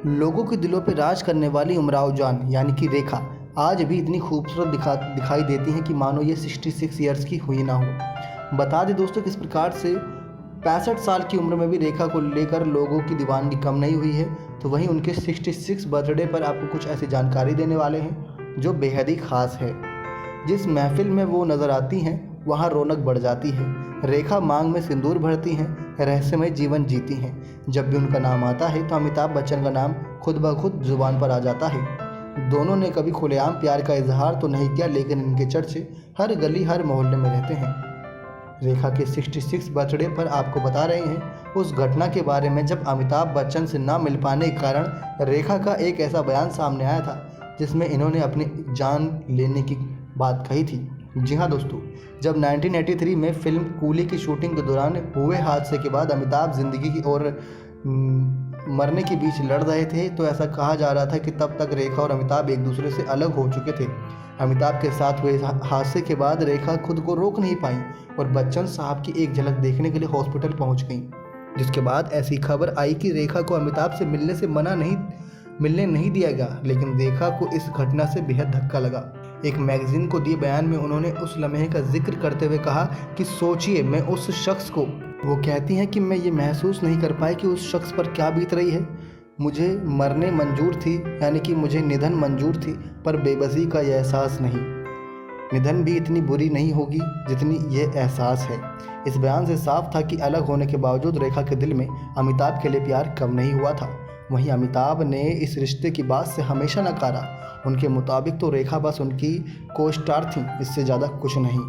लोगों के दिलों पे राज करने वाली उमराव जान यानी कि रेखा आज भी इतनी खूबसूरत दिखाई देती हैं कि मानो ये 66 ईयर्स की हुई ना हो। बता दें दोस्तों, किस प्रकार से 65 साल की उम्र में भी रेखा को लेकर लोगों की दीवानगी कम नहीं हुई है। तो वहीं उनके 66 बर्थडे पर आपको कुछ ऐसी जानकारी देने वाले हैं जो बेहद ही खास है। जिस महफिल में वो नज़र आती हैं वहाँ रौनक बढ़ जाती है। रेखा मांग में सिंदूर भरती हैं, रहस्यमय जीवन जीती हैं। जब भी उनका नाम आता है तो अमिताभ बच्चन का नाम खुद ब खुद जुबान पर आ जाता है। दोनों ने कभी खुलेआम प्यार का इजहार तो नहीं किया, लेकिन इनके चर्चे हर गली हर मोहल्ले में रहते हैं। रेखा के 66 बर्थडे पर आपको बता रहे हैं उस घटना के बारे में जब अमिताभ बच्चन से ना मिल पाने के कारण रेखा का एक ऐसा बयान सामने आया था जिसमें इन्होंने अपनी जान लेने की बात कही थी। जी हाँ दोस्तों, जब 1983 में फिल्म कूली की शूटिंग के दौरान हुए हादसे के बाद अमिताभ जिंदगी की और मरने के बीच लड़ रहे थे, तो ऐसा कहा जा रहा था कि तब तक रेखा और अमिताभ एक दूसरे से अलग हो चुके थे। अमिताभ के साथ हुए हादसे के बाद रेखा खुद को रोक नहीं पाई और बच्चन साहब की एक झलक देखने के लिए हॉस्पिटल पहुंच गई। जिसके बाद ऐसी खबर आई कि रेखा को अमिताभ से मिलने नहीं दिया गया, लेकिन रेखा को इस घटना से बेहद धक्का लगा। एक मैगजीन को दिए बयान में उन्होंने उस लम्हे का जिक्र करते हुए कहा कि सोचिए, मैं उस शख्स को, वो कहती हैं कि मैं ये महसूस नहीं कर पाई कि उस शख्स पर क्या बीत रही है। मुझे मरने मंजूर थी, यानी कि मुझे निधन मंजूर थी, पर बेबसी का यह एहसास नहीं। निधन भी इतनी बुरी नहीं होगी जितनी ये एहसास है। इस बयान से साफ था कि अलग होने के बावजूद रेखा के दिल में अमिताभ के लिए प्यार कम नहीं हुआ था। वहीं अमिताभ ने इस रिश्ते की बात से हमेशा नकारा। उनके मुताबिक तो रेखा बस उनकी को स्टार थी, इससे ज़्यादा कुछ नहीं।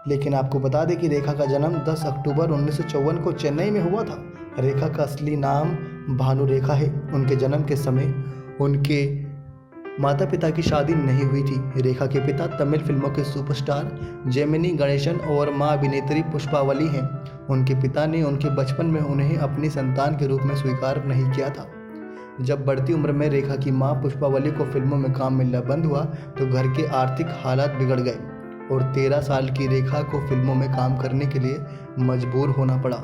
लेकिन आपको बता दें कि रेखा का जन्म 10 अक्टूबर 1954 को चेन्नई में हुआ था। रेखा का असली नाम भानु रेखा है। उनके जन्म के समय उनके माता पिता की शादी नहीं हुई थी। रेखा के पिता तमिल फिल्मों के सुपरस्टार जेमिनी गणेशन और मां अभिनेत्री पुष्पावली हैं। उनके पिता ने उनके बचपन में उन्हें अपनी संतान के रूप में स्वीकार नहीं किया था। जब बढ़ती उम्र में रेखा की मां पुष्पावली को फिल्मों में काम मिलना बंद हुआ तो घर के आर्थिक हालात बिगड़ गए और 13 साल की रेखा को फिल्मों में काम करने के लिए मजबूर होना पड़ा।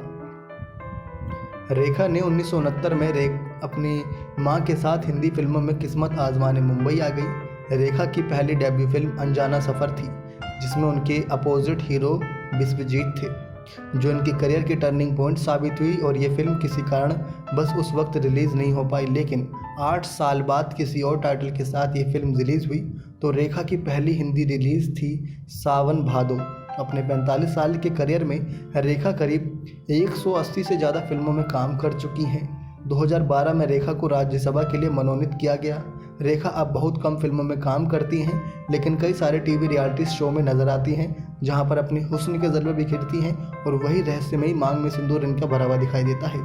रेखा ने 1969 में अपनी मां के साथ हिंदी फिल्मों में किस्मत आजमाने मुंबई आ गई। रेखा की पहली डेब्यू फिल्म अनजाना सफ़र थी, जिसमें उनके अपोजिट हीरो विश्वजीत थे, जो इनकी करियर की टर्निंग पॉइंट साबित हुई। और ये फिल्म किसी कारण बस उस वक्त रिलीज़ नहीं हो पाई, लेकिन 8 साल बाद किसी और टाइटल के साथ ये फिल्म रिलीज़ हुई। तो रेखा की पहली हिंदी रिलीज़ थी सावन भादो। अपने 45 साल के करियर में रेखा करीब 180 से ज़्यादा फिल्मों में काम कर चुकी हैं। 2012 में रेखा को राज्यसभा के लिए मनोनीत किया गया। रेखा अब बहुत कम फिल्मों में काम करती हैं, लेकिन कई सारे टीवी रियलिटी शो में नजर आती हैं, जहां पर अपनी हुस्न के जलवे बिखेरती हैं और वही रहस्यमयी मांग में सिंदूर इनका भरा हुआ दिखाई देता है।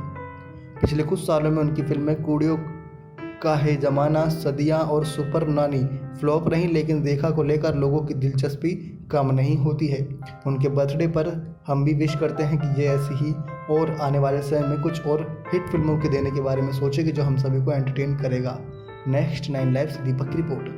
पिछले कुछ सालों में उनकी फिल्में कुड़ियों का है जमाना, सदियां और सुपर नानी फ्लॉप रहीं, लेकिन रेखा को लेकर लोगों की दिलचस्पी कम नहीं होती है। उनके बर्थडे पर हम भी विश करते हैं कि ये ऐसी ही और आने वाले समय में कुछ और हिट फिल्मों के देने के बारे में सोचेगी जो हम सभी को एंटरटेन करेगा। नेक्स्ट 9 लाइव से दीपक की रिपोर्ट।